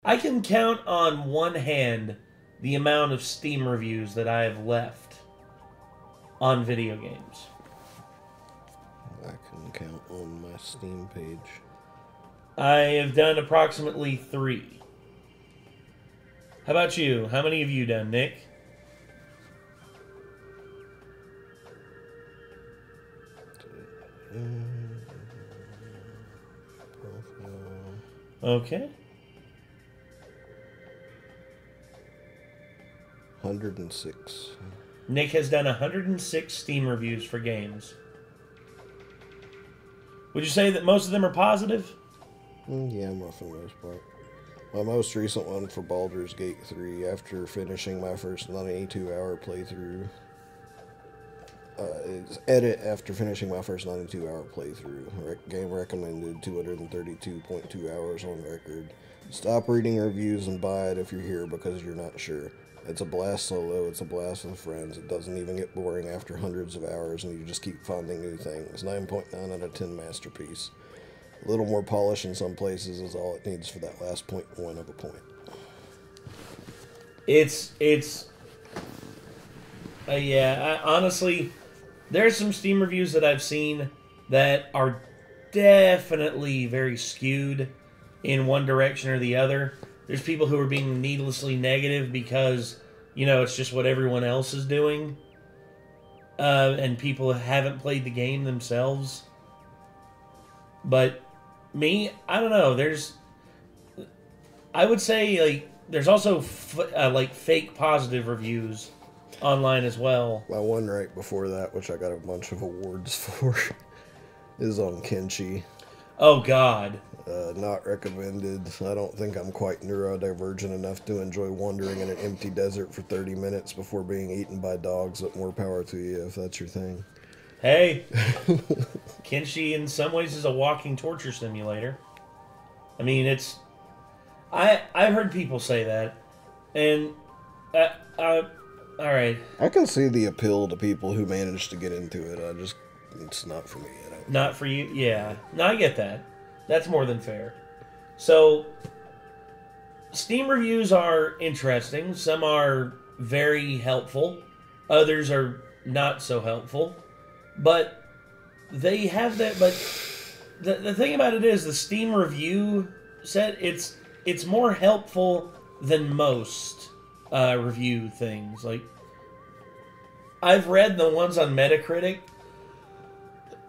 I can count on one hand the amount of Steam reviews that I have left on video games. I can count on my Steam page. I have done approximately 3. How about you? How many have you done, Nick? Okay. 106. Nick has done 106 Steam reviews for games. Would you say that most of them are positive? Yeah, for the most part. My most recent one for Baldur's Gate 3, after finishing my first 92-hour playthrough, after finishing my first 92-hour playthrough. Game recommended 232.2 hours on record. Stop reading reviews and buy it if you're here because you're not sure. It's a blast solo, it's a blast with friends. It doesn't even get boring after hundreds of hours and you just keep finding new things. 9.9 out of 10 masterpiece. A little more polish in some places is all it needs for that last 0.1 of a point. Honestly, there's some Steam reviews that I've seen that are definitely very skewed in one direction or the other. There's people who are being needlessly negative because, you know, it's just what everyone else is doing. And people haven't played the game themselves. But me, I don't know. I would say, like, there's also, fake positive reviews online as well. My one right before that, which I got a bunch of awards for, is on Kenshi. Oh, God. Not recommended. I don't think I'm quite neurodivergent enough to enjoy wandering in an empty desert for 30 minutes before being eaten by dogs, but more power to you if that's your thing. Hey, Kenshi in some ways is a walking torture simulator. I mean, I've heard people say that, and alright. I can see the appeal to people who manage to get into it. It's not for me. Not for you? Yeah. No, I get that. That's more than fair. So, Steam reviews are interesting. Some are very helpful. Others are not so helpful. But they have that. But the thing about it is, the Steam review set, it's more helpful than most review things. Like, I've read the ones on Metacritic,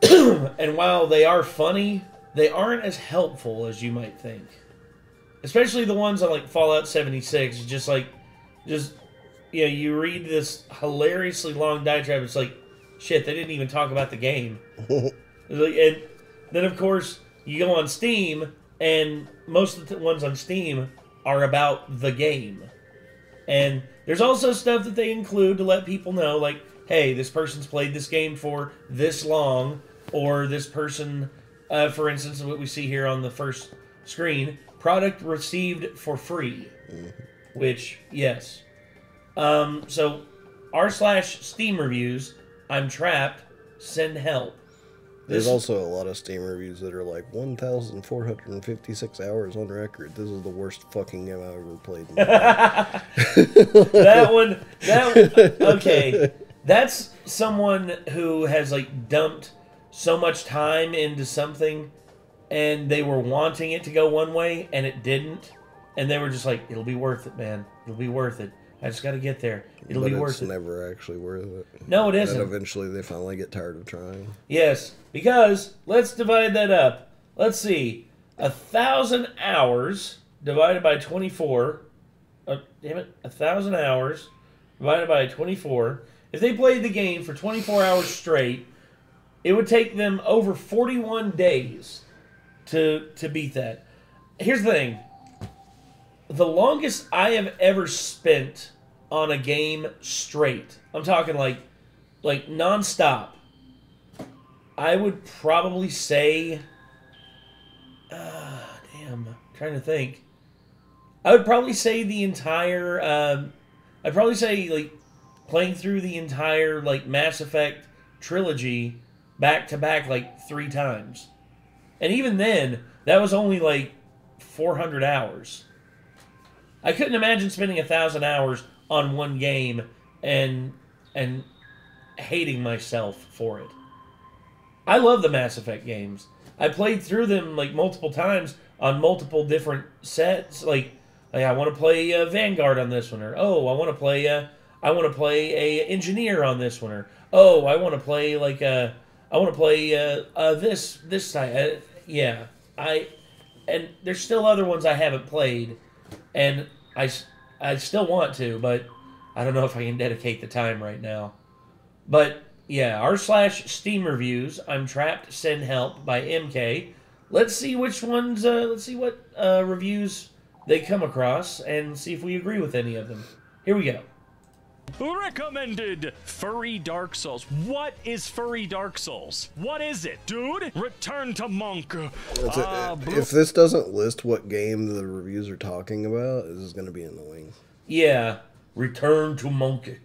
and while they are funny, they aren't as helpful as you might think. Especially the ones on, like, Fallout 76. You read this hilariously long diatribe, it's like, shit, they didn't even talk about the game. And then, of course, you go on Steam, and most of the ones on Steam are about the game. And there's also stuff that they include to let people know, like, hey, this person's played this game for this long, or this person, for instance, what we see here on the first screen, product received for free. Which, yes. So, r/Steam reviews, I'm trapped, send help. There's also a lot of Steam reviews that are like 1,456 hours on record. This is the worst fucking game I've ever played in my life. Okay. That's someone who has, like, dumped so much time into something, and they were wanting it to go one way, and it didn't. And they were just like, it'll be worth it, man. It'll be worth it. I just got to get there. It'll be worth it. It's never actually worth it. No, it isn't. And eventually they finally get tired of trying. Yes, because let's divide that up. Let's see. 1,000 hours divided by 24. 1,000 hours divided by 24. If they played the game for 24 hours straight, it would take them over 41 days to beat that. Here's the thing. The longest I have ever spent on a game straight, I'm talking like non-stop, I would probably say, I'm trying to think. I would probably say the entire, I'd probably say, like, playing through the entire, like, Mass Effect trilogy back to back, like, 3 times. And even then, that was only, like, 400 hours. I couldn't imagine spending 1,000 hours on one game and hating myself for it. I love the Mass Effect games. I played through them like multiple times on multiple different sets. Like I want to play Vanguard on this one, or oh, I want to play a Engineer on this one, or oh, I want to play this side. Yeah, and there's still other ones I haven't played, and I still want to, but I don't know if I can dedicate the time right now. But yeah, r/Steamreviews. I'm trapped. Send help by MK. Let's see which ones. Let's see what reviews they come across, and see if we agree with any of them. Here we go. Recommended Furry Dark Souls. What is Furry Dark Souls? What is it, dude? Return to Monk. If this doesn't list what game the reviews are talking about, this is going to be annoying. Yeah, Return to Monkey.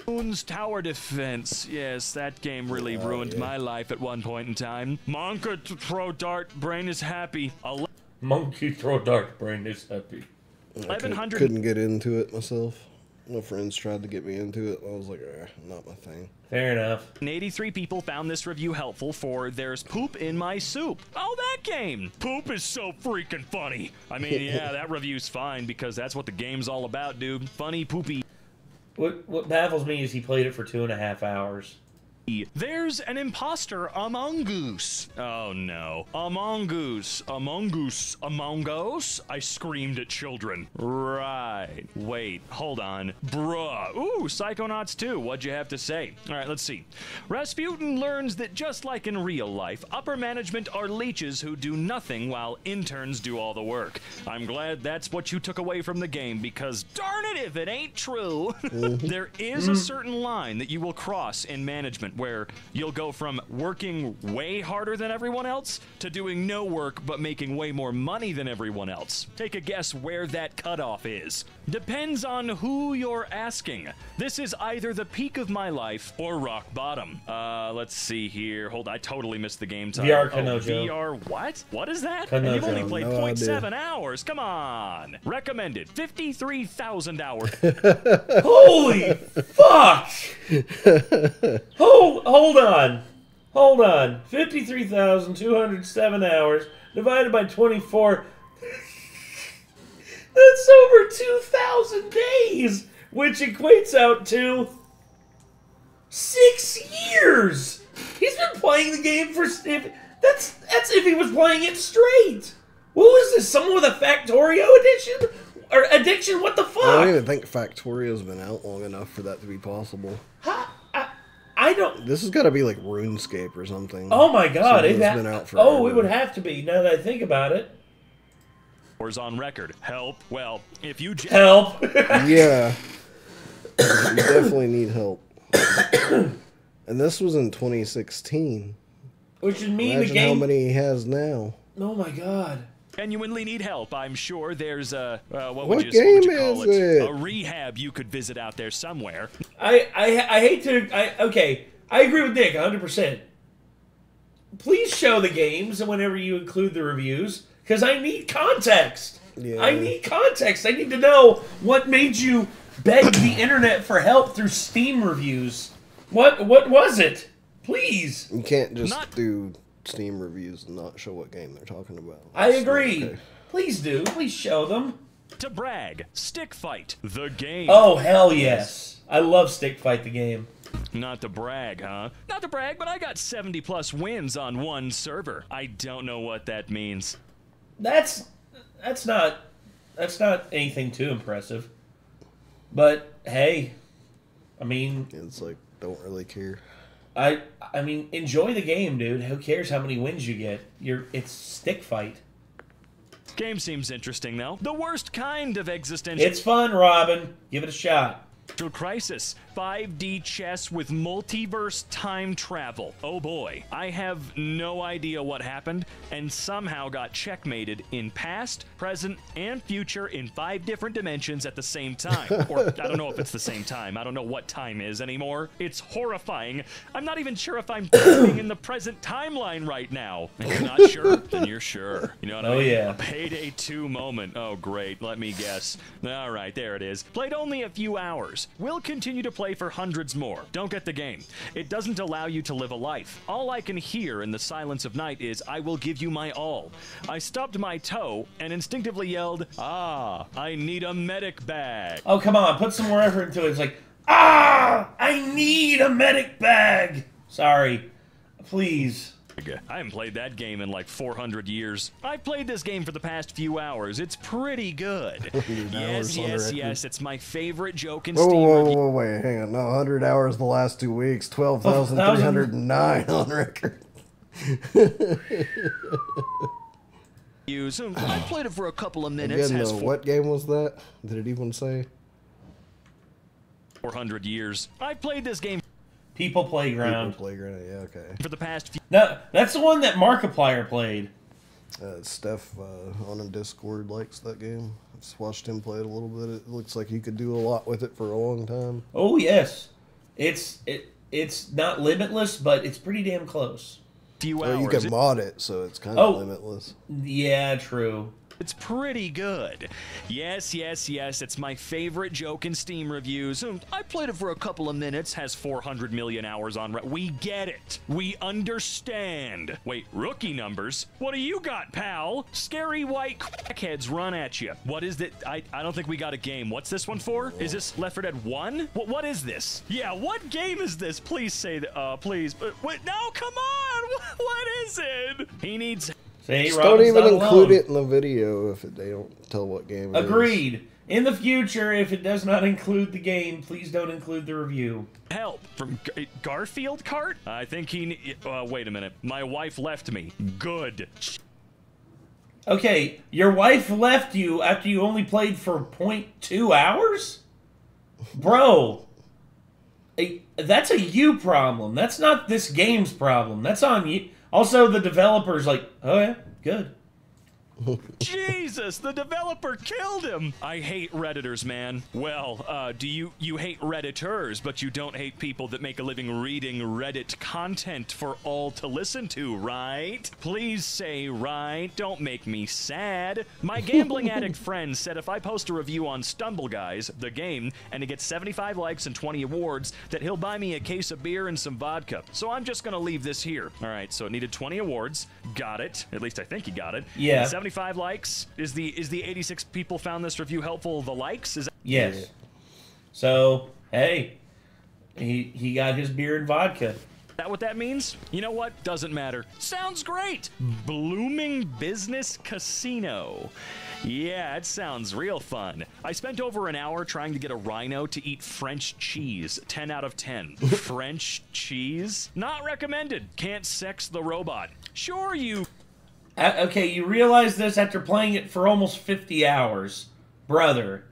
Moon's Tower Defense. Yes, that game really ruined my life at one point in time. Monka throw dart, brain is happy. Monkey throw dart, brain is happy. I couldn't get into it myself. My friends tried to get me into it. I was like, not my thing. Fair enough. 83 people found this review helpful for There's Poop in My Soup. Oh, that game! Poop is so freaking funny. I mean, yeah, that review's fine because that's what the game's all about, dude. Funny, poopy. What baffles me is he played it for 2.5 hours. There's an imposter among us. Oh no. Among us. Among us. Among us? I screamed at children. Right. Wait, hold on. Bruh. Ooh, Psychonauts 2. What'd you have to say? Alright, let's see. Rasputin learns that just like in real life, upper management are leeches who do nothing while interns do all the work. I'm glad that's what you took away from the game because darn it if it ain't true. There is a certain line that you will cross in management where you'll go from working way harder than everyone else to doing no work but making way more money than everyone else. Take a guess where that cutoff is. Depends on who you're asking. This is either the peak of my life or rock bottom. Let's see here. Hold on, I totally missed the game time. VR Kanojo. VR what? What is that? Kanojo. And you've only played No 0.7 hours. Come on. Recommended 53,000 hours. Holy fuck! Hold on. 53,207 hours divided by 24. That's over 2,000 days, which equates out to 6 years. He's been playing the game for. That's if he was playing it straight. What was this? Someone with a Factorio edition? Or addiction? What the fuck? I don't even think Factorio's been out long enough for that to be possible. I don't. This has got to be like RuneScape or something. Oh my god! It's been out forever. Oh, it would have to be. Now that I think about it. On record. Help. Well, if you help. Yeah. You definitely need help. And this was in 2016. Which would mean Imagine the game. how many he has now. Oh my god. Genuinely need help. I'm sure there's a what What would you game call is it? A rehab you could visit out there somewhere. I hate to. Okay, I agree with Nick 100%. Please show the games whenever you include the reviews, because I need context. Yeah. I need context. I need to know what made you beg the internet for help through Steam reviews. What was it? Please. You can't just do Steam reviews and not show what game they're talking about. I agree. Okay. Please do. Please show them. To brag, Stick Fight, the game. Oh, hell yes. I love Stick Fight, the game. Not to brag, huh? Not to brag, but I got 70+ wins on one server. I don't know what that means. That's not anything too impressive. But hey, I mean, It's like, don't really care. I mean, enjoy the game, dude. Who cares how many wins you get? It's Stick Fight. Game seems interesting, though. The worst kind of existential. It's fun, Robin. Give it a shot. Crisis, 5D chess with multiverse time travel. Oh boy, I have no idea what happened and somehow got checkmated in past, present, and future in 5 different dimensions at the same time. Or I don't know if it's the same time. I don't know what time is anymore. It's horrifying. I'm not even sure if I'm living in the present timeline right now. And you're not sure? Then you're sure. You know what I mean? Oh yeah. A Payday 2 moment. Oh great, let me guess. All right, there it is. Played only a few hours. Will continue to play for hundreds more. Don't get the game. It doesn't allow you to live a life. All I can hear in the silence of night is, I will give you my all. I stubbed my toe and instinctively yelled, ah, I need a medic bag. Oh, come on. Put some more effort into it. It's like, ah, I need a medic bag. Sorry. Please. I haven't played that game in like 400 years. I've played this game for the past few hours. It's pretty good. Yes, it's my favorite joke in Steam. Whoa, wait, hang on. No, 100 hours the last 2 weeks. 12,309 on record. I played it for a couple of minutes. Again, what game was that? Did it even say? 400 years. I've played this game. People Playground. People Playground, yeah, okay. For the past few... No, that's the one that Markiplier played. Steph on a Discord likes that game. I've just watched him play it a little bit. It looks like he could do a lot with it for a long time. Oh yes, it's not limitless, but it's pretty damn close. Few hours. You can mod it, so it's kind of limitless. Yeah, true. It's pretty good. Yes, it's my favorite joke in Steamreviews. I played it for a couple of minutes, has 400 million hours on We get it. We understand. Wait, rookie numbers? What do you got, pal? Scary white crackheads run at you. What is that? I don't think we got a game. What's this one for? Is this Left 4 Dead 1? What is this? Yeah, what game is this? Please say that, please. Wait, no, come on! What is it? He needs... See, just don't even include it in the video if they don't tell what game it Agreed. is. In the future, if it does not include the game, please don't include the review. Help from Garfield Cart? I think he... wait a minute. My wife left me. Good. Okay, your wife left you after you only played for 0.2 hours? Bro, that's a you problem. That's not this game's problem. That's on you. Also, the developer's like, oh yeah, good. Jesus, the developer killed him. I hate Redditors, man. Well, you hate Redditors, but you don't hate people that make a living reading Reddit content for all to listen to, right? Please say right. Don't make me sad. My gambling addict friend said if I post a review on Stumble Guys, the game, and it gets 75 likes and 20 awards, that he'll buy me a case of beer and some vodka. So I'm just gonna leave this here. All right, so it needed 20 awards. Got it. At least I think he got it. Yeah. And 75 likes. Is the 86 people found this review helpful? The likes? Is that yes. So hey, he got his beer and vodka. that what that means? You know what? Doesn't matter. Sounds great. Blooming Business Casino. Yeah, it sounds real fun. I spent over an hour trying to get a rhino to eat French cheese. 10 out of 10. French cheese? Not recommended. Can't sex the robot. Sure, you... Okay, you realize this after playing it for almost 50 hours. Brother.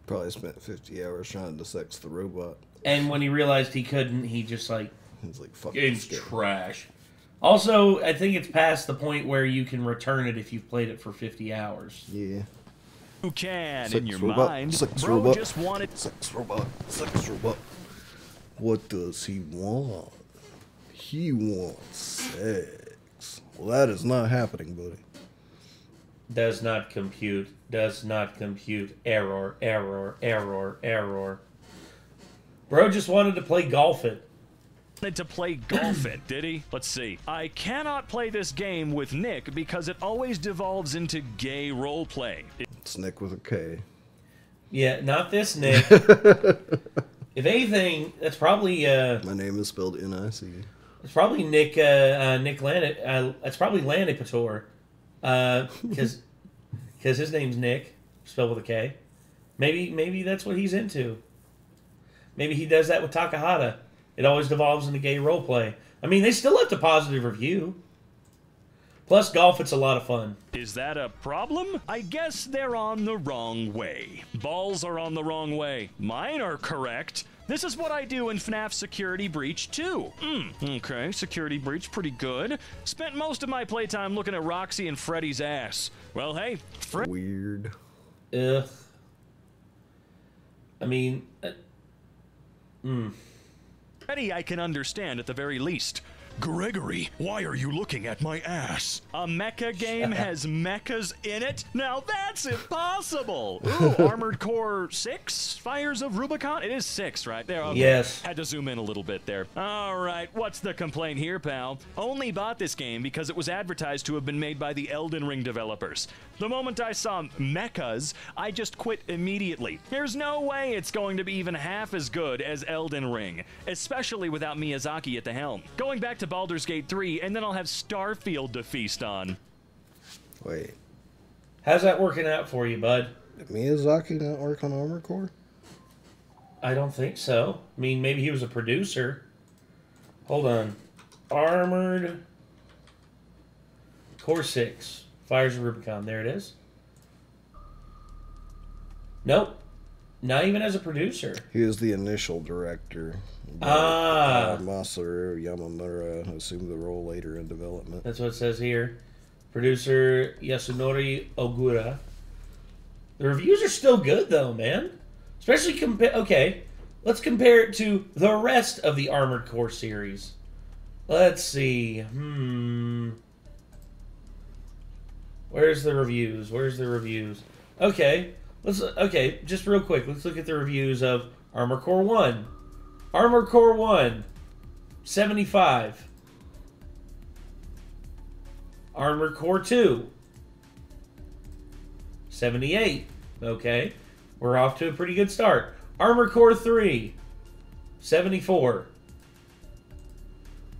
Probably spent 50 hours trying to sex the robot. And when he realized he couldn't, he just like... He's like, fuck it's trash. Also, I think it's past the point where you can return it if you've played it for 50 hours. Yeah. You can, sex in your robot. mind. Sex Bro robot. just wanted... Sex robot. Sex robot. What does he want? He wants sex. Well, that is not happening, buddy. Does not compute. Does not compute. Error, error, error, error. Bro just wanted to play golf it. Wanted to play golf it, did he? Let's see. I cannot play this game with Nick because it always devolves into gay roleplay. It's Nick with a K. Yeah, not this Nick. If anything, that's probably... My name is spelled N-I-C. It's probably Nick Lani. It's probably Lanipator. Because his name's Nick, spelled with a K. Maybe that's what he's into. Maybe he does that with Takahata. It always devolves into gay roleplay. I mean, they still left a positive review. Plus, golf, it's a lot of fun. Is that a problem? I guess they're on the wrong way. Balls are on the wrong way. Mine are correct. This is what I do in FNAF Security Breach 2. Okay, Security Breach, pretty good. Spent most of my playtime looking at Roxy and Freddy's ass. Well, hey, Weird. Ugh. I mean... Freddy I can understand at the very least. Gregory, why are you looking at my ass? A mecha game has mechas in it? Now that's impossible! Ooh, Armored Core 6? Fires of Rubicon? It is 6, right? There, okay. Yes. Had to zoom in a little bit there. Alright, what's the complaint here, pal? Only bought this game because it was advertised to have been made by the Elden Ring developers. The moment I saw mechas, I just quit immediately. There's no way it's going to be even half as good as Elden Ring, especially without Miyazaki at the helm. Going back to Baldur's Gate 3, and then I'll have Starfield to feast on. Wait. How's that working out for you, bud? Did Miyazaki not work on Armored Core? I don't think so. I mean, maybe he was a producer. Hold on. Armored Core 6. Fires of Rubicon. There it is. Nope. Not even as a producer. He was the initial director. Masaru Yamamura assumed the role later in development. That's what it says here. Producer Yasunori Ogura. The reviews are still good, though, man. Especially okay, let's compare it to the rest of the Armored Core series. Let's see. Where's the reviews? Where's the reviews? Okay, just real quick, let's look at the reviews of Armored Core 1. Armored Core 1, 75. Armored Core 2, 78. Okay, we're off to a pretty good start. Armored Core 3, 74.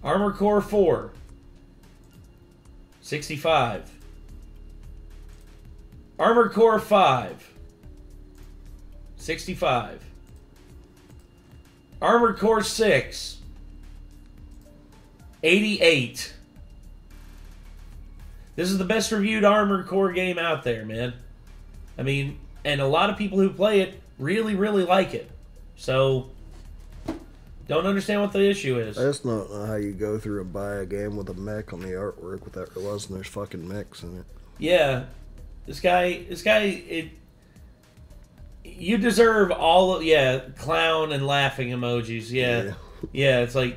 Armored Core 4, 65. Armored Core 5, 65. Armored Core 6, 88. This is the best reviewed Armored Core game out there, man. I mean, and a lot of people who play it really, really like it. So, don't understand what the issue is. I just don't know how you go through and buy a game with a mech on the artwork without realizing there's fucking mechs in it. Yeah. This guy, you deserve all of, clown and laughing emojis, yeah. Yeah, it's like,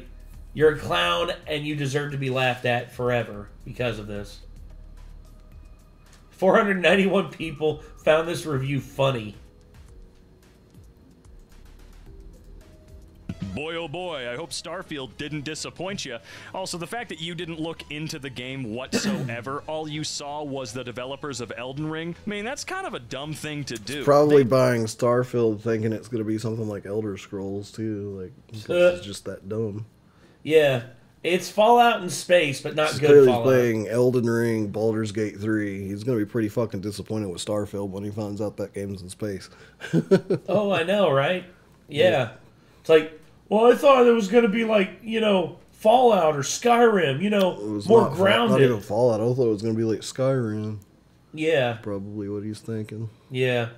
you're a clown and you deserve to be laughed at forever because of this. 491 people found this review funny. Boy, oh boy, I hope Starfield didn't disappoint you. Also, the fact that you didn't look into the game whatsoever, all you saw was the developers of Elden Ring, I mean, that's kind of a dumb thing to do. Probably buying Starfield thinking it's going to be something like Elder Scrolls, too. Like, it's just that dumb. Yeah, it's Fallout in space, but not good clearly Fallout. Playing Elden Ring, Baldur's Gate 3. He's going to be pretty fucking disappointed with Starfield when he finds out that game's in space. Oh, I know, right? Yeah. It's like, well, I thought it was going to be like, Fallout or Skyrim, more grounded. Not even Fallout. I thought it was going to be like Skyrim. Yeah. Probably what he's thinking. Yeah.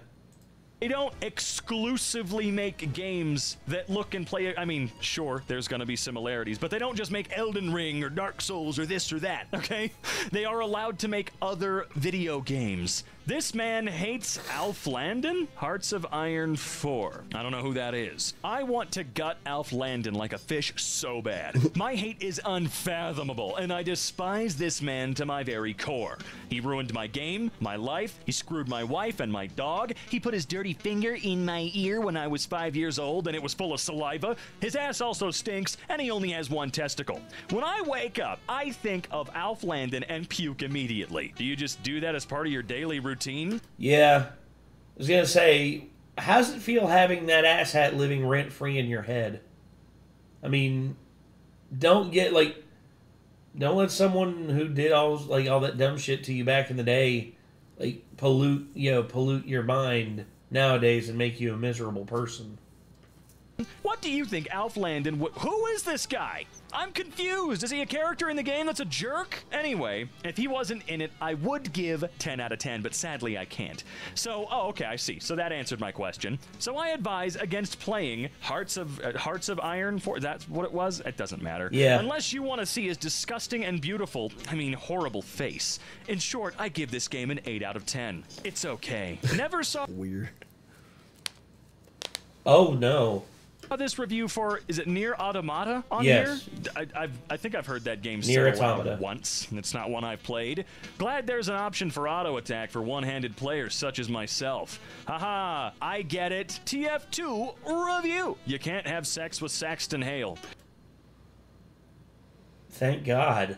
They don't exclusively make games that look and play. I mean, sure, there's going to be similarities, but they don't just make Elden Ring or Dark Souls or this or that, okay? They are allowed to make other video games. This man hates Alf Landon? Hearts of Iron 4. I don't know who that is. I want to gut Alf Landon like a fish so bad. My hate is unfathomable, and I despise this man to my very core. He ruined my game, my life, he screwed my wife and my dog, he put his dirty finger in my ear when I was 5 years old and it was full of saliva, his ass also stinks, and he only has one testicle. When I wake up, I think of Alf Landon and puke immediately. Do you just do that as part of your daily routine? Yeah. I was going to say, how's it feel having that asshat living rent-free in your head? I mean, don't let someone who did all that dumb shit to you back in the day, pollute your mind nowadays and make you a miserable person. What do you think Alf Landon who is this guy? I'm confused. Is he a character in the game that's a jerk? Anyway, if he wasn't in it, I would give 10 out of 10, but sadly I can't. So, oh, okay, I see. So that answered my question. So I advise against playing Hearts of Iron 4. That's what it was? It doesn't matter. Yeah. Unless you want to see his disgusting and beautiful, I mean horrible face. In short, I give this game an 8 out of 10. It's okay. Never saw Weird. Oh, no. this review for, is it Nier Automata on Yes. here? I think I've heard that game Nier so Automata. once, and it's not one I've played. Glad there's an option for auto attack for one-handed players such as myself. Haha, I get it. TF2 review. You can't have sex with Saxton Hale. Thank God.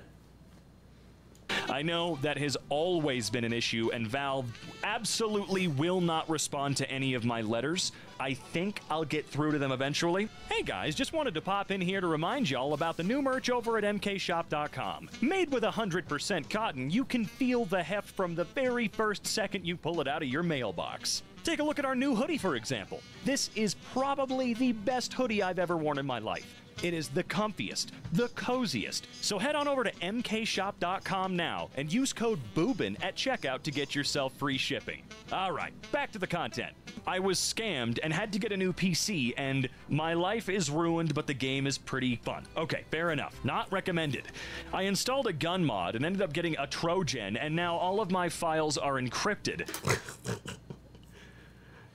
I know that has always been an issue, and Valve absolutely will not respond to any of my letters. I think I'll get through to them eventually. Hey guys, just wanted to pop in here to remind y'all about the new merch over at mkshop.com. Made with 100% cotton, you can feel the heft from the very first second you pull it out of your mailbox. Take a look at our new hoodie, for example. This is probably the best hoodie I've ever worn in my life. It is the comfiest, the coziest. So head on over to mkshop.com now and use code BOOBIN at checkout to get yourself free shipping. All right, back to the content. I was scammed and had to get a new PC, and my life is ruined, but the game is pretty fun. Okay, fair enough. Not recommended. I installed a gun mod and ended up getting a Trojan, and now all of my files are encrypted.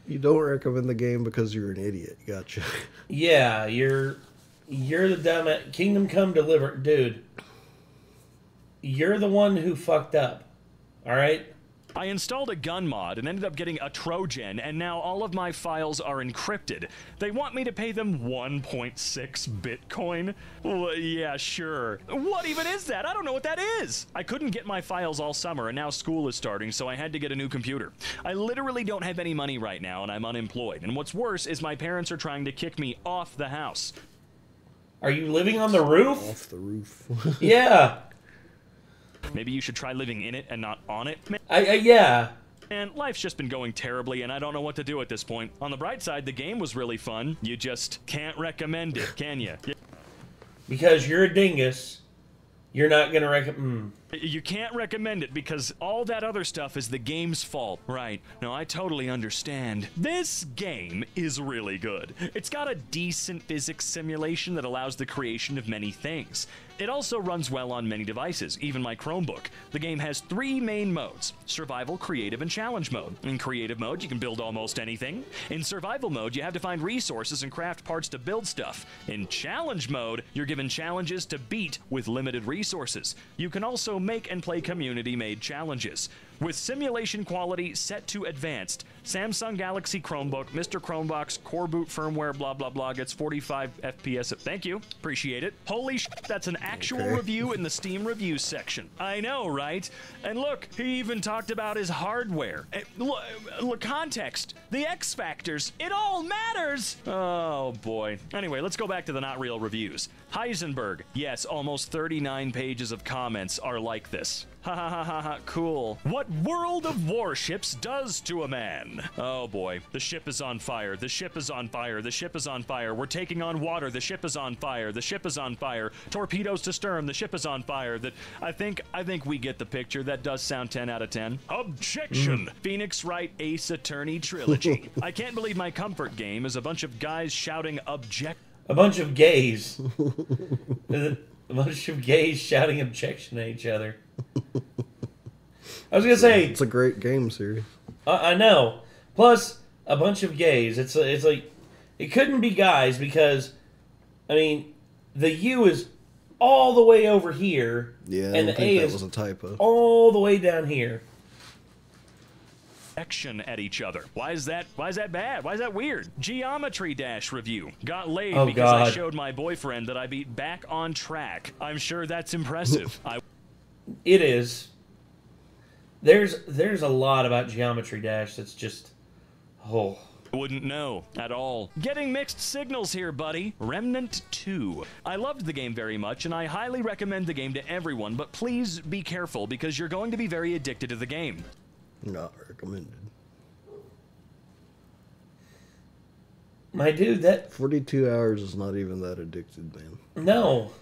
You don't recommend the game because you're an idiot. Gotcha. Yeah, you're the dumb Kingdom Come Deliver, dude. You're the one who fucked up. All right? I installed a gun mod and ended up getting a Trojan, and now all of my files are encrypted. They want me to pay them 1.6 Bitcoin? Well, yeah, sure. What even is that? I don't know what that is. I couldn't get my files all summer, and now school is starting, so I had to get a new computer. I literally don't have any money right now, and I'm unemployed. And what's worse is my parents are trying to kick me off the house. Are you living on the roof? Off the roof. Yeah. Maybe you should try living in it and not on it. Yeah. And life's just been going terribly, and I don't know what to do at this point. On the bright side, the game was really fun. You just can't recommend it, can you? Because you're a dingus, you're not going to recommend... You can't recommend it because all that other stuff is the game's fault. Right. No, I totally understand. This game is really good. It's got a decent physics simulation that allows the creation of many things. It also runs well on many devices, even my Chromebook. The game has 3 main modes: Survival, Creative, and Challenge mode. In Creative mode, you can build almost anything. In Survival mode, you have to find resources and craft parts to build stuff. In Challenge mode, you're given challenges to beat with limited resources. You can also make and play community-made challenges. With simulation quality set to advanced, Samsung Galaxy Chromebook, Mr. Chromebox, core boot firmware, blah, blah, blah, gets 45 FPS. Thank you. Appreciate it. Holy sh**, that's an actual review in the Steam Reviews section. I know, right? And look, he even talked about his hardware. Look, context. The X factors. It all matters. Oh, boy. Anyway, let's go back to the not real reviews. Heisenberg. Yes, almost 39 pages of comments are like this. Ha ha ha ha ha, cool. What World of Warships does to a man. Oh boy, the ship is on fire, the ship is on fire, the ship is on fire, we're taking on water, the ship is on fire, the ship is on fire, torpedoes to stern, the ship is on fire. That I think we get the picture. That does sound 10 out of 10. Objection! Phoenix Wright Ace Attorney Trilogy. I can't believe my comfort game is a bunch of guys shouting object. A bunch of gays. A bunch of gays shouting objection at each other. I was gonna say It's a great game series. I know. Plus a bunch of gays. It's like it couldn't be guys because I mean the U is all the way over here. Yeah, and the A that is was a typo. all the way down here. Action at each other. Why is that bad? Why is that weird? Geometry Dash review. Got laid because I showed my boyfriend that I beat Back on Track. I'm sure that's impressive. It is. There's a lot about Geometry Dash that's just wouldn't know at all. Getting mixed signals here, buddy. Remnant 2. I loved the game very much, and I highly recommend the game to everyone, but please be careful because you're going to be very addicted to the game. Not recommended. My dude, that... 42 hours is not even that addicted, man. No.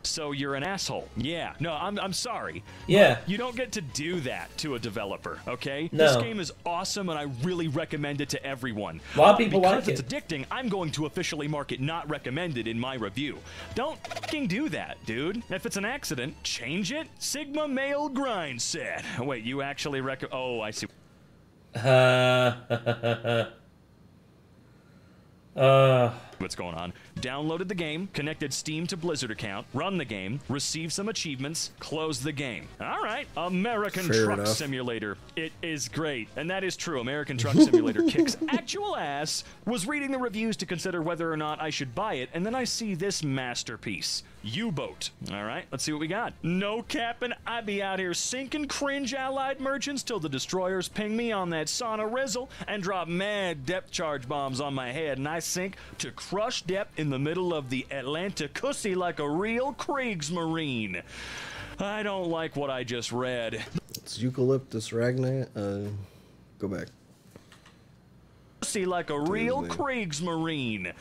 So you're an asshole. Yeah. No, I'm sorry. Yeah. But you don't get to do that to a developer, okay? No. This game is awesome, and I really recommend it to everyone. A lot of people like Because it. it's addicting, I'm going to officially mark it not recommended in my review. Don't fucking do that, dude. If it's an accident, change it. Sigma male grind set. Wait, you actually Oh, I see. What's going on? Downloaded the game, connected Steam to Blizzard account, run the game, received some achievements, close the game. All right, American Fair Truck enough. Simulator. It is great, and that is true. American Truck Simulator kicks actual ass. Was reading the reviews to consider whether or not I should buy it, and then I see this masterpiece. U-boat. All right, let's see what we got. No capping, I be out here sinking cringe allied merchants till the destroyers ping me on that sauna rizzle and drop mad depth charge bombs on my head, and I sink to crush depth in the middle of the Atlantic Cussy like a real Kriegsmarine. I don't like what I just read. It's Eucalyptus Ragna. Go back. Cussy like a real Kriegsmarine.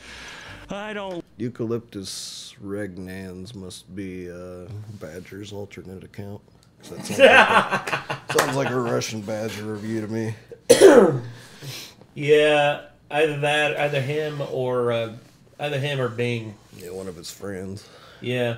I don't. Eucalyptus Regnans must be Badger's alternate account. That sounds like a Russian Badger review to me. Yeah, either him or Bing. Yeah, one of his friends. Yeah.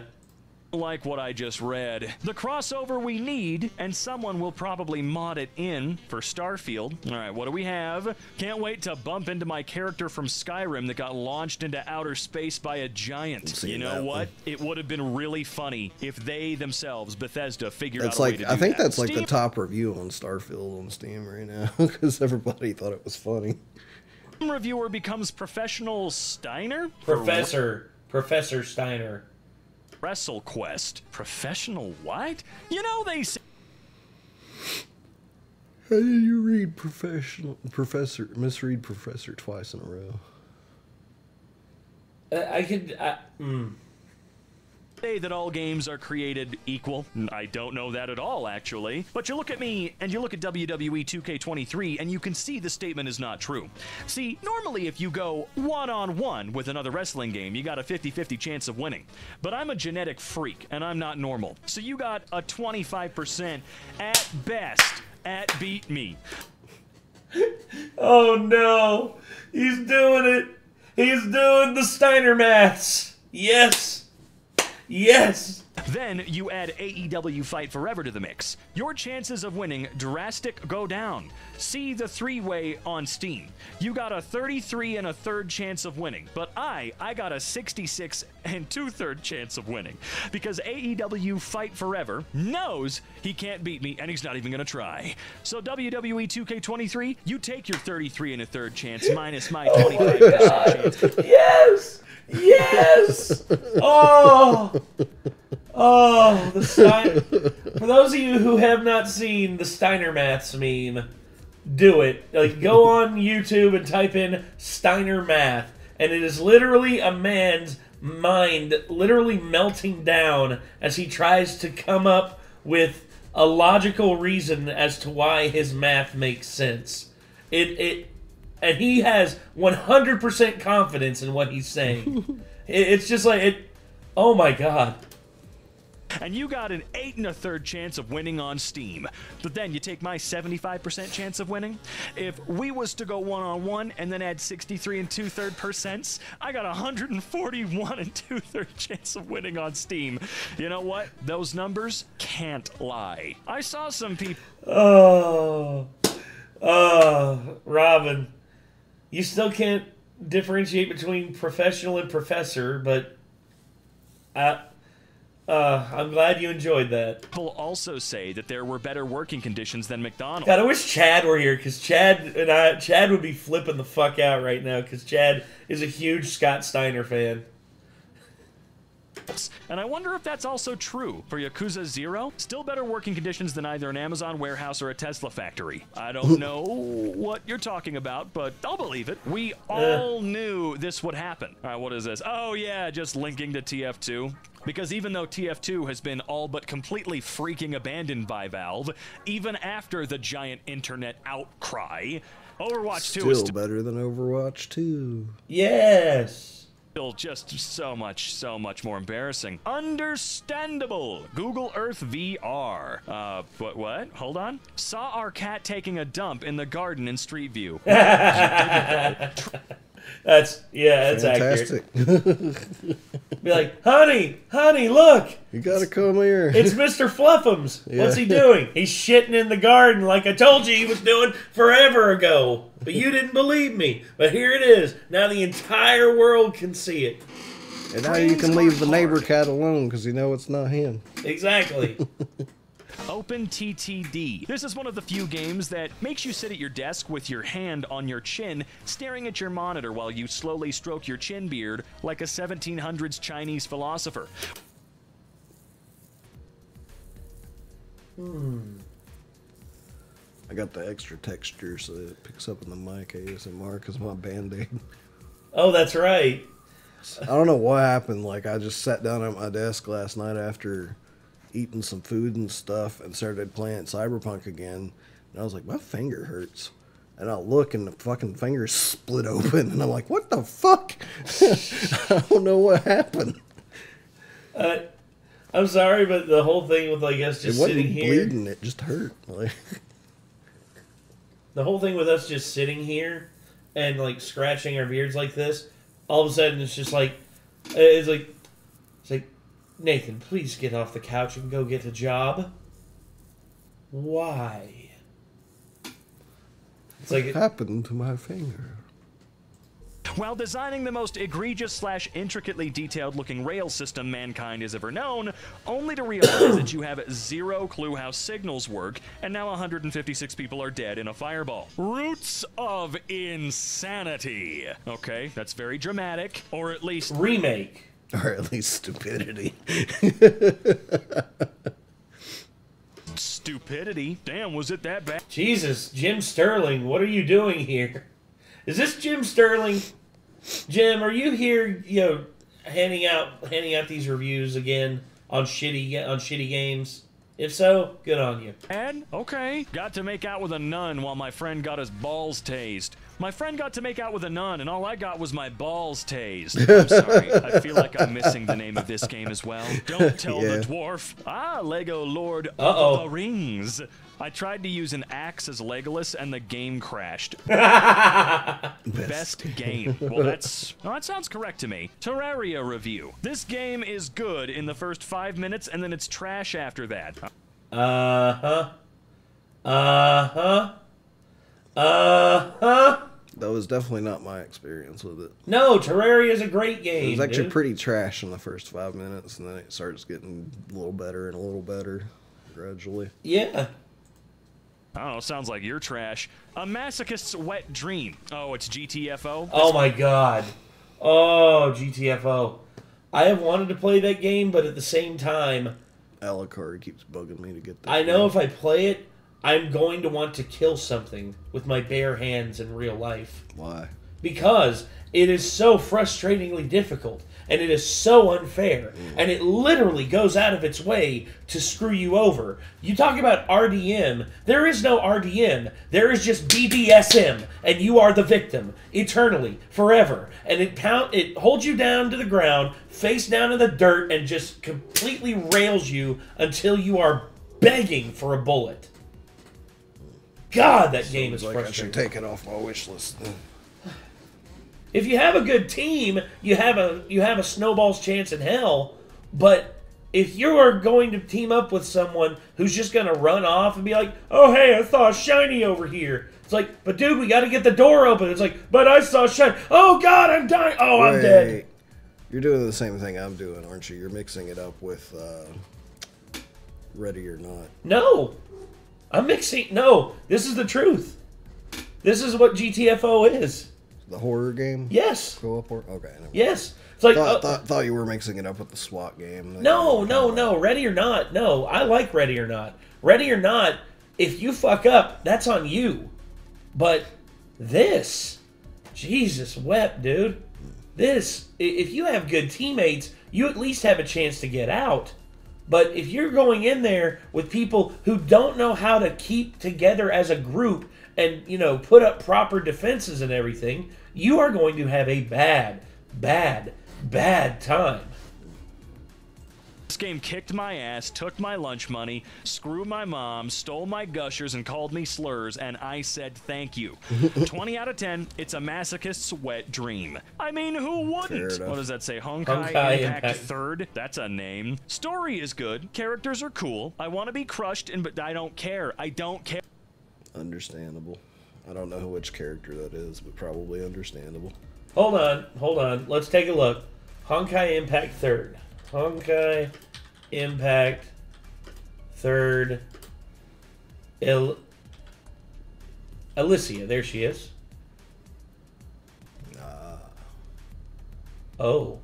Like what I just read. The crossover we need, and someone will probably mod it in for Starfield. All right, what do we have? Can't wait to bump into my character from Skyrim that got launched into outer space by a giant. You know what? It would have been really funny if they themselves, Bethesda, figured out a way to do that. I think that's like the top review on Starfield on Steam right now because everybody thought it was funny. Reviewer becomes professional Steiner? Professor Steiner. WrestleQuest. Professional what? You know they say. How did you read misread Professor twice in a row? Say that all games are created equal. I don't know that at all, actually. But you look at me, and you look at WWE 2K23, and you can see the statement is not true. See, normally if you go one-on-one with another wrestling game, you got a 50-50 chance of winning. But I'm a genetic freak, and I'm not normal. So you got a 25% at best at beat me. Oh no! He's doing it! He's doing the Steiner maths! Yes! Yes! Then you add AEW Fight Forever to the mix. Your chances of winning drastic go down. See the three-way on Steam. You got a 33 1/3 chance of winning, but I got a 66 2/3 chance of winning because AEW Fight Forever knows he can't beat me and he's not even gonna try. So WWE 2K23, you take your 33 1/3 chance minus my 25% chance. Yes! Yes! Oh! Oh, the Steiner. For those of you who have not seen the Steiner maths meme, do it. Like, go on YouTube and type in Steiner math, and it is literally a man's mind literally melting down as he tries to come up with a logical reason as to why his math makes sense. And he has 100% confidence in what he's saying. It's just like it. Oh my god. And you got an 8 1/3 chance of winning on Steam. But then you take my 75% chance of winning. If we was to go one-on-one and then add 63 2/3%, I got 141 2/3 chance of winning on Steam. You know what? Those numbers can't lie. I saw some people. Oh, Robin, you still can't differentiate between professional and professor, but I'm glad you enjoyed that. People also say that there were better working conditions than McDonald's. God, I wish Chad were here, because Chad would be flipping the fuck out right now, because Chad is a huge Scott Steiner fan. And I wonder if that's also true for Yakuza 0. Still better working conditions than either an Amazon warehouse or a Tesla factory. I don't know what you're talking about, but I'll believe it. We all knew this would happen. All right, what is this? Oh yeah, just linking to TF2. Because even though TF2 has been all but completely freaking abandoned by Valve, even after the giant internet outcry, Overwatch 2 is Still better than Overwatch 2. Yes. still just so much more embarrassing. Understandable. Google Earth VR. What? Hold on. Saw our cat taking a dump in the garden in Street View. That's Fantastic. accurate. Be like, honey, look. You gotta come here. It's Mr. Fluffums. Yeah. What's he doing? He's shitting in the garden like I told you he was doing forever ago. But you didn't believe me. But here it is. Now the entire world can see it. And now you can leave the neighbor cat alone because you know it's not him. Exactly. OpenTTD. This is one of the few games that makes you sit at your desk with your hand on your chin, staring at your monitor while you slowly stroke your chin beard like a 1700s Chinese philosopher. I got the extra texture so that it picks up in the mic ASMR because my Band-Aid. Oh, that's right. I don't know what happened. Like, I just sat down at my desk last night after eating some food and stuff and started playing Cyberpunk again. And I was like, my finger hurts. And I look and the fucking finger split open. And I'm like, what the fuck? I don't know what happened. I'm sorry, but the whole thing with, like, us just It wasn't sitting here. bleeding, it just hurt. Like, The whole thing with us just sitting here and, like, scratching our beards like this, all of a sudden it's just like, it's like, Nathan, please get off the couch and go get a job. Why? It's what like, happened to my finger? While designing the most egregious/intricately detailed looking rail system mankind has ever known, only to realize that you have zero clue how signals work, and now 156 people are dead in a fireball. Roots of insanity. Okay, that's very dramatic, or at least remake. Or at least stupidity. stupidity. Damn, was it that bad? Jesus, Jim Sterling, what are you doing here? Is this Jim Sterling? Jim, are you here, you know, handing out these reviews again on shitty games? If so, good on you. And okay, got to make out with a nun while my friend got his balls tased. My friend got to make out with a nun, and all I got was my balls tased. I'm sorry, I feel like I'm missing the name of this game as well. Don't tell the dwarf. Ah, Lego Lord of the Rings. I tried to use an axe as Legolas, and the game crashed. Best game. Well, that sounds correct to me. Terraria review. This game is good in the first 5 minutes, and then it's trash after that. That was definitely not my experience with it. No, Terraria is a great game. It was actually dude. pretty trash in the first 5 minutes, and then it starts getting a little better and a little better gradually. Yeah. I don't know, sounds like you're trash. A Masochist's Wet Dream. Oh, it's GTFO? Oh my god. Oh, GTFO. I have wanted to play that game, but at the same time, Alucard keeps bugging me to get that. I know if I play it, I'm going to want to kill something with my bare hands in real life. Why? Because it is so frustratingly difficult, and it is so unfair, and it literally goes out of its way to screw you over. You talk about RDM, there is no RDM, there is just BDSM, and you are the victim, eternally, forever. And it holds you down to the ground, face down in the dirt, and just completely rails you until you are begging for a bullet. God, that game is frustrating. I should take it off my wish list. If you have a good team, you have a snowball's chance in hell. But if you are going to team up with someone who's just going to run off and be like, oh, hey, I saw a shiny over here. It's like, but dude, we got to get the door open. It's like, but I saw a shiny. Oh, God, I'm dying. Oh, I'm dead. You're doing the same thing I'm doing, aren't you? You're mixing it up with Ready or Not. No. I'm mixing. No, this is the truth. This is what GTFO is. The horror game? Yes. Co-op horror? Okay. Yes. It's like thought you were mixing it up with the SWAT game. No. Ready or Not. No, I like Ready or Not. Ready or Not, if you fuck up, that's on you. But this, Jesus wept, dude. This, if you have good teammates, you at least have a chance to get out. But if you're going in there with people who don't know how to keep together as a group and, you know, put up proper defenses and everything, you are going to have a bad, bad, bad time. This game kicked my ass, took my lunch money, screwed my mom, stole my gushers, and called me slurs, and I said thank you. 20 out of 10, it's a masochist's wet dream. I mean, who wouldn't? What does that say? Honkai Impact 3rd? That's a name. Story is good. Characters are cool. I want to be crushed, but I don't care. I don't care. Understandable. I don't know which character that is, but probably understandable. Hold on. Let's take a look. Honkai Impact 3rd. Honkai Impact 3rd. Alicia, there she is. Oh.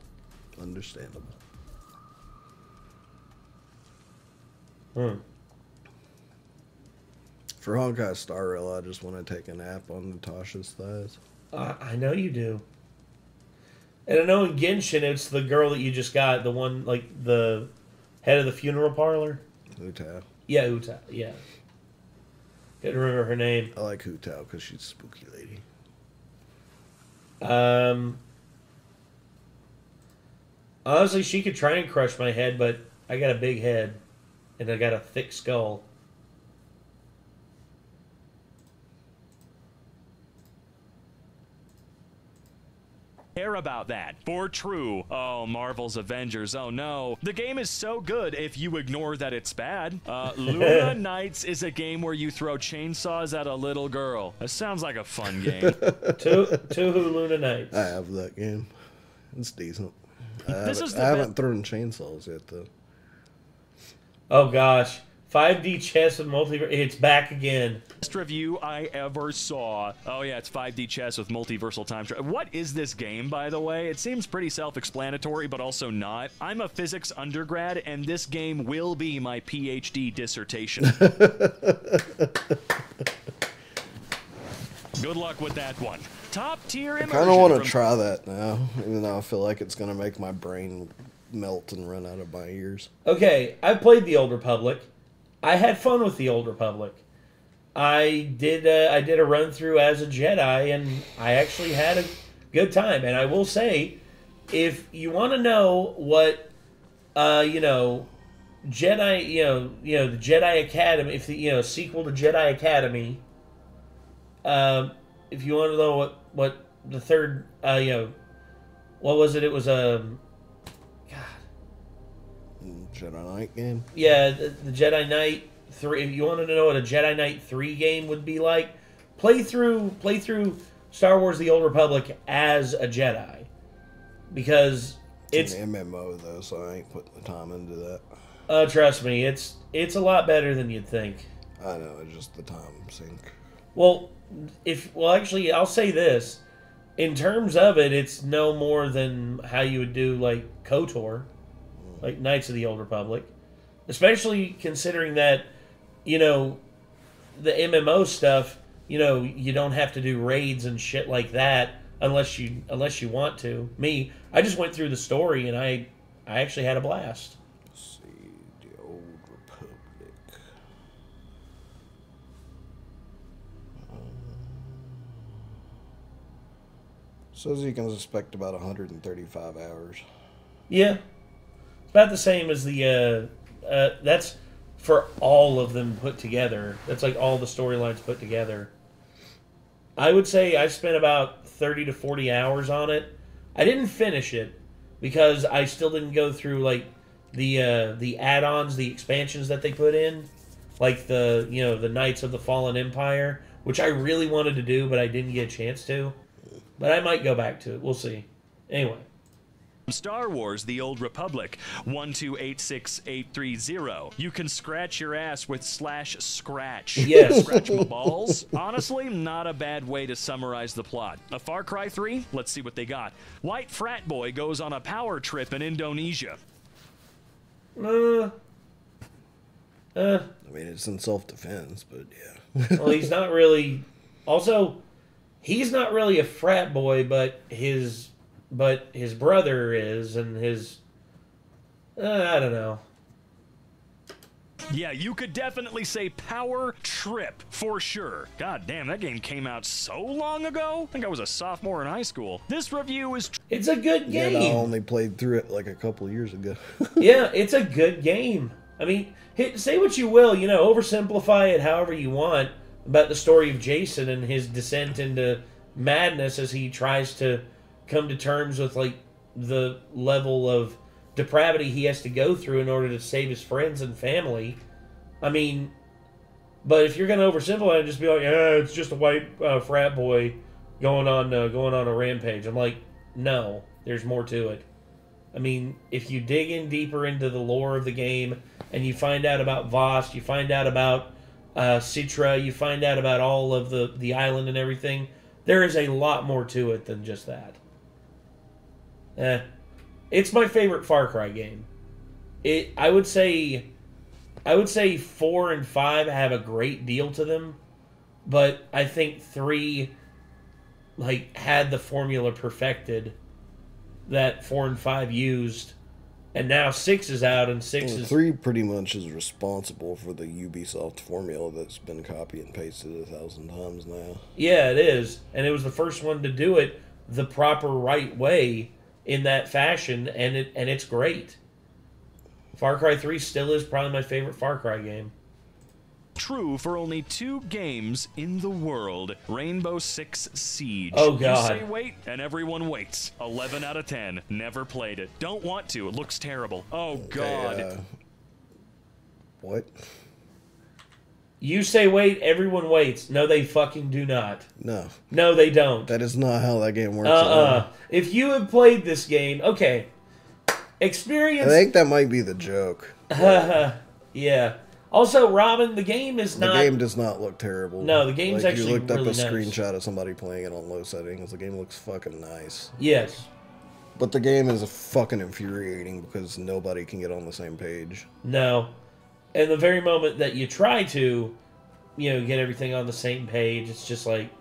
Understandable. For Honkai Star Rail, I just want to take a nap on Natasha's thighs. I know you do. And I know in Genshin, it's the girl that you just got, the one, like, the head of the funeral parlor. Hu Tao. Yeah, Hu Tao, yeah. Couldn't remember her name. I like Hu Tao because she's a spooky lady. Honestly, she could try and crush my head, but I got a big head, and I got a thick skull. Care about that. For true. Oh, Marvel's Avengers. Oh no. The game is so good if you ignore that it's bad. Luna Nights is a game where you throw chainsaws at a little girl. That sounds like a fun game. Tuhu Luna Nights. I have that game. It's decent. I haven't thrown chainsaws yet, though. Oh gosh. 5D chess with multiverse. It's back again. Best review I ever saw. Oh yeah, it's 5D chess with multiversal time travel. What is this game, by the way? It seems pretty self-explanatory, but also not. I'm a physics undergrad, and this game will be my PhD dissertation. Good luck with that one. Top tier immersion. I kind of want to try that now, even though I feel like it's going to make my brain melt and run out of my ears. Okay, I played the Old Republic. I had fun with the Old Republic. I did a run through as a Jedi, and I actually had a good time. And I will say, if you want to know what, Jedi, the Jedi Academy, if the sequel to Jedi Academy, if you want to know what the third, what was it? It was Jedi Knight game? Yeah, the Jedi Knight 3. If you wanted to know what a Jedi Knight 3 game would be like, play through Star Wars The Old Republic as a Jedi. Because it's an MMO, though, so I ain't putting the time into that. Trust me, it's a lot better than you'd think. I know, it's just the time sink. Well, actually, I'll say this. In terms of it, it's no more than how you would do, like, KOTOR. Like Knights of the Old Republic, especially considering that, the MMO stuff, you don't have to do raids and shit like that unless you want to. Me, I just went through the story and I actually had a blast. Let's see, the Old Republic. Says you can expect about 135 hours. Yeah. About the same as the, that's for all of them put together. That's like all the storylines put together. I would say I spent about 30 to 40 hours on it. I didn't finish it because I still didn't go through like the add-ons, the expansions that they put in, like the Knights of the Fallen Empire, which I really wanted to do, but I didn't get a chance to. But I might go back to it. We'll see. Anyway. Star Wars The Old Republic 1286830. You can scratch your ass with /scratch. Yes. Scratch my balls. Honestly, not a bad way to summarize the plot. A Far Cry 3? Let's see what they got. White frat boy goes on a power trip in Indonesia. I mean, it's in self-defense, but yeah. Well, he's not really... Also, he's not really a frat boy, but his brother is, and his... I don't know. Yeah, you could definitely say power trip for sure. God damn, that game came out so long ago. I think I was a sophomore in high school. This review is... It's a good game. Yeah, I only played through it like a couple of years ago. Yeah, it's a good game. I mean, say what you will, you know, oversimplify it however you want about the story of Jason and his descent into madness as he tries to come to terms with, like, the level of depravity he has to go through in order to save his friends and family. I mean, but if you're going to oversimplify it, just be like, yeah, it's just a white frat boy going on a rampage. I'm like, no, there's more to it. I mean, if you dig in deeper into the lore of the game and you find out about Vost, you find out about Citra, you find out about all of the island and everything, there is a lot more to it than just that. It's my favorite Far Cry game. I would say 4 and 5 have a great deal to them, but I think 3 like had the formula perfected that 4 and 5 used, and now 6 is out, and 3 pretty much is responsible for the Ubisoft formula that's been copy and pasted 1,000 times now. Yeah, it is, and it was the first one to do it the proper right way in that fashion, and it's great. Far Cry 3 still is probably my favorite Far Cry game. True for only 2 games in the world. Rainbow Six Siege. Oh, God. You say wait, and everyone waits. 11 out of 10. Never played it. Don't want to. It looks terrible. Oh, God. What? You say wait, everyone waits. No, they fucking do not. No. No, they don't. That is not how that game works. If you have played this game, okay. Experience... I think that might be the joke. Yeah. Also, Robin, the game is not... The game does not look terrible. No, the game's like, actually you looked up really a nice. screenshot of somebody playing it on low settings. The game looks fucking nice. Yes. But the game is fucking infuriating because nobody can get on the same page. No. And the very moment that you try to, you know, get everything on the same page, it's just like...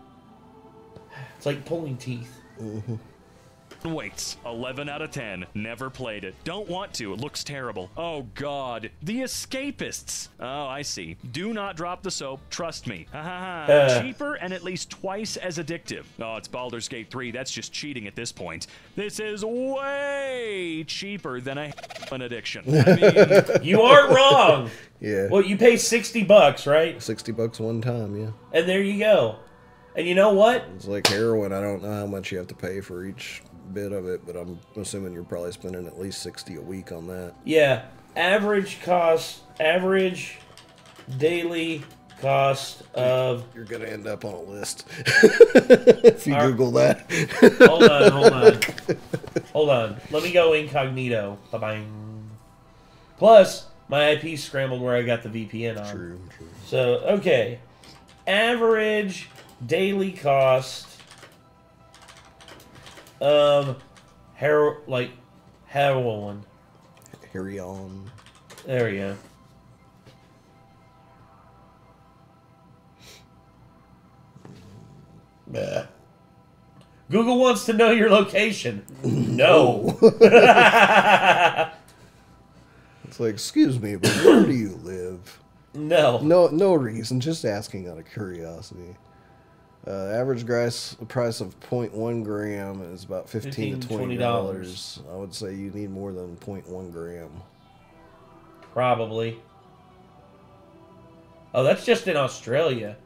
It's like pulling teeth. Mm-hmm. Waits. 11 out of 10. Never played it. Don't want to. It looks terrible. Oh, God. The Escapists. Oh, I see. Do not drop the soap. Trust me. Ha ha ha. Cheaper and at least twice as addictive. Oh, it's Baldur's Gate 3. That's just cheating at this point. This is way cheaper than an addiction. I mean... You aren't wrong. Yeah. Well, you pay $60, right? $60 one time, yeah. And there you go. And you know what? It's like heroin. I don't know how much you have to pay for each bit of it, but I'm assuming you're probably spending at least $60 a week on that. Yeah. Average daily cost of... You're going to end up on a list if you Google that. Hold on. Let me go incognito. Bye-bye. Plus, my IP scrambled where I got the VPN on. True. So, okay. Average daily cost of heroin. Herion. There we go. Bah. Google wants to know your location. No. It's like, excuse me, but where do you live? No. No reason. Just asking out of curiosity. Average price of 0.1 gram is about $15 to $20. I would say you need more than 0.1 gram. Probably. Oh, that's just in Australia.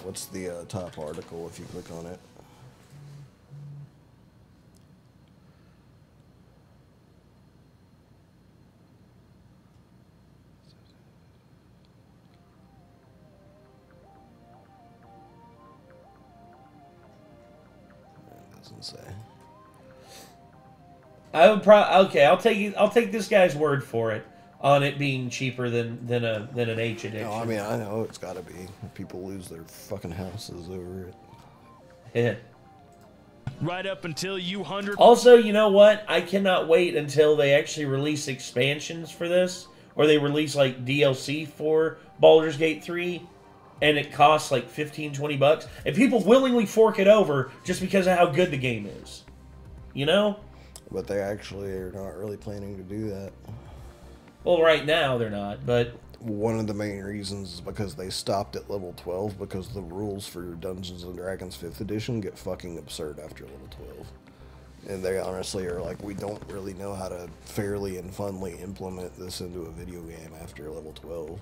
What's the top article if you click on it? Say. I would okay. I'll take this guy's word for it on it being cheaper than an H addiction. No, I mean I know it's got to be. People lose their fucking houses over it. Yeah. Right up until you 100. Also, you know what? I cannot wait until they actually release expansions for this, or they release like DLC for Baldur's Gate 3. And it costs like $15-20, and people willingly fork it over just because of how good the game is. You know? But they actually are not really planning to do that. Well, right now they're not, but one of the main reasons is because they stopped at level 12 because the rules for Dungeons & Dragons 5th edition get fucking absurd after level 12. And they honestly are like, we don't really know how to fairly and funly implement this into a video game after level 12.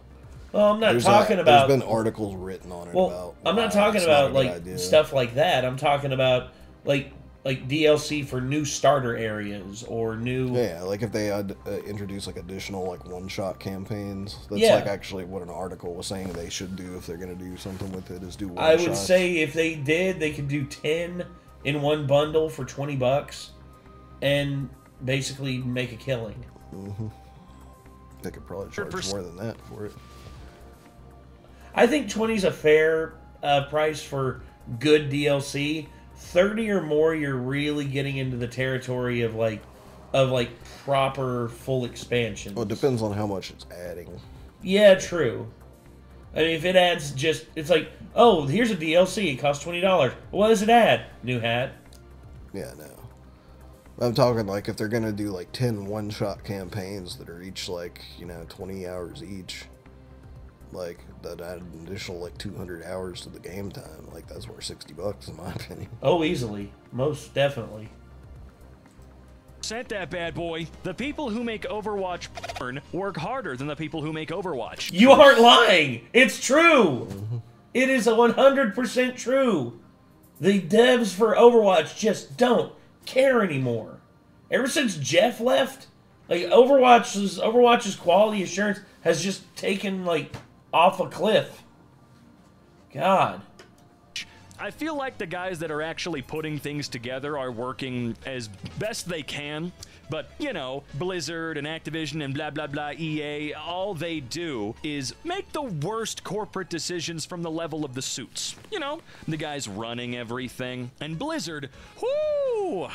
well, I'm not talking about. There's been articles written on it Well, about. I'm not talking about like stuff like that. I'm talking about like DLC for new starter areas or new. Yeah, like if they had introduced like additional like one-shot campaigns. That's Yeah. like actually what an article was saying they should do if they're going to do something with it is do one I would shots. say if they did, they could do 10 in one bundle for $20 and basically make a killing. They could probably charge more than that for it. I think 20 is a fair price for good DLC. 30 or more, you're really getting into the territory of like proper full expansions. Well, it depends on how much it's adding. Yeah, true. I mean, if it adds just, it's like, oh, here's a DLC, it costs $20. What does it add? New hat. Yeah, no. I'm talking like if they're going to do like 10 one-shot campaigns that are each like, 20 hours each, like that add an additional like 200 hours to the game time. Like that's worth $60 in my opinion. Oh, easily. Most definitely. Sent that bad boy. The people who make Overwatch porn work harder than the people who make Overwatch. You aren't lying. It's true. It is 100% true. The devs for Overwatch just don't care anymore. Ever since Jeff left, like Overwatch's quality assurance has just taken like off a cliff. God. I feel like the guys that are actually putting things together are working as best they can, but, Blizzard and Activision and blah, blah, blah, EA, all they do is make the worst corporate decisions from the level of the suits. The guys running everything. And Blizzard, whoo,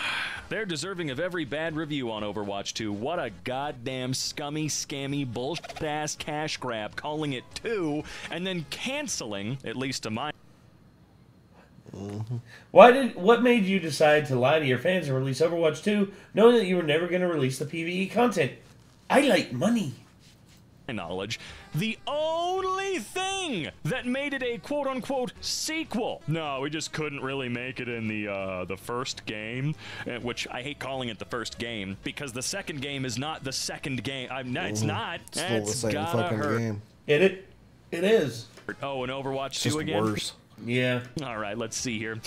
they're deserving of every bad review on Overwatch 2. What a goddamn scummy, scammy, bullshit-ass cash grab, calling it 2, and then canceling, at least to my... What made you decide to lie to your fans and release Overwatch 2, knowing that you were never going to release the PvE content? I like money. Knowledge, the only thing that made it a quote-unquote sequel. No, we just couldn't really make it in the first game, which I hate calling it the first game because the second game is not the second game. It's not. It's still the same fucking game. It is. Oh, and Overwatch 2 Just again. worse. Yeah. All right, let's see here.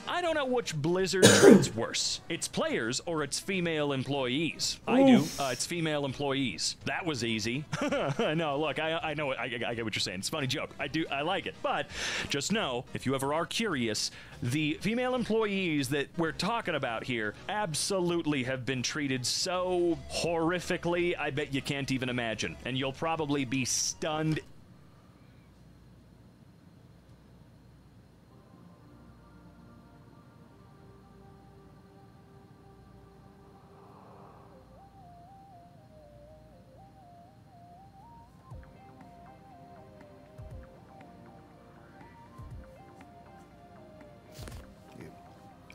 I don't know which Blizzard treats worse. Its players or its female employees. I do. It's female employees. That was easy. No, look, I know. I get what you're saying. It's a funny joke. I like it. But just know, if you ever are curious, the female employees that we're talking about here absolutely have been treated so horrifically, I bet you can't even imagine. And you'll probably be stunned.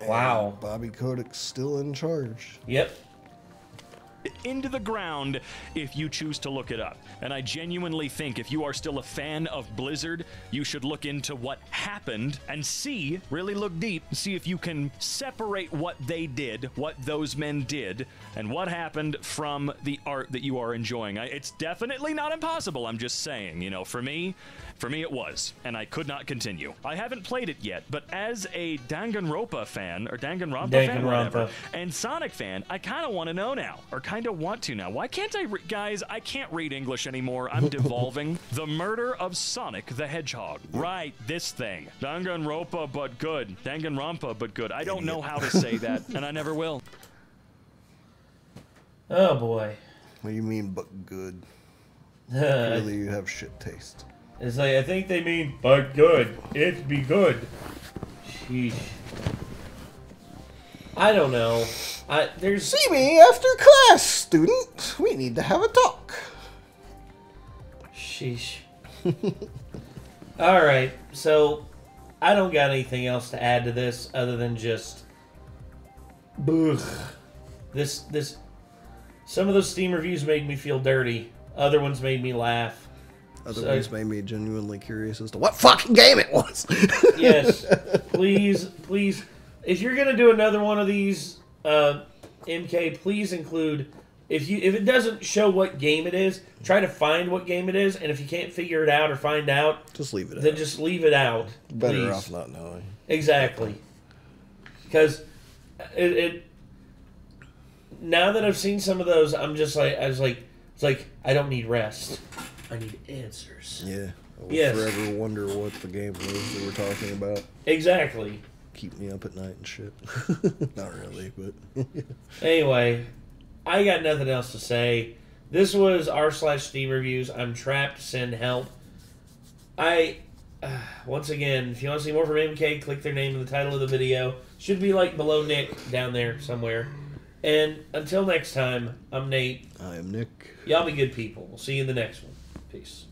Wow. And Bobby Kodak's still in charge. Yep. Into the ground if you choose to look it up. And I genuinely think if you are still a fan of Blizzard, you should look into what happened and really look deep, see if you can separate what they did, what those men did, and what happened from the art that you are enjoying. It's definitely not impossible, I'm just saying. For me it was, and I could not continue. I haven't played it yet, but as a Danganronpa fan, or Danganronpa fan, whatever, and Sonic fan, I kind of want to know now, or kind of want to now. Why can't guys, I can't read English anymore. I'm devolving. The Murder of Sonic the Hedgehog. Right, this thing. Danganronpa, but good. Danganronpa, but good. I don't know how to say that, and I never will. Oh, boy. What do you mean, but good? Really, you have shit taste. It's like, I think they mean, but good. It'd be good. Sheesh. I don't know. See me after class, student. We need to have a talk. Sheesh. Alright, so I don't got anything else to add to this other than just... Ugh. Some of those Steam reviews made me feel dirty. Other ones made me laugh. Other ones made me genuinely curious as to what fucking game it was. Yes. Please. If you're going to do another one of these, MK, please include... If it doesn't show what game it is, try to find what game it is, and if you can't figure it out or find out, just leave it out. Then just leave it out. Better please. off not knowing. Exactly. Because now that I've seen some of those, I was like, I don't need rest. I need answers. Yeah. I will forever wonder what the game was they were talking about. Exactly. Keep me up at night and shit. Not really, but... Anyway... I got nothing else to say. This was r/Steamreviews. I'm trapped. Send help. Once again, if you want to see more from MK, click their name in the title of the video. Should be like below Nick down there somewhere. And until next time, I'm Nate. I am Nick. Y'all be good people. We'll see you in the next one. Peace.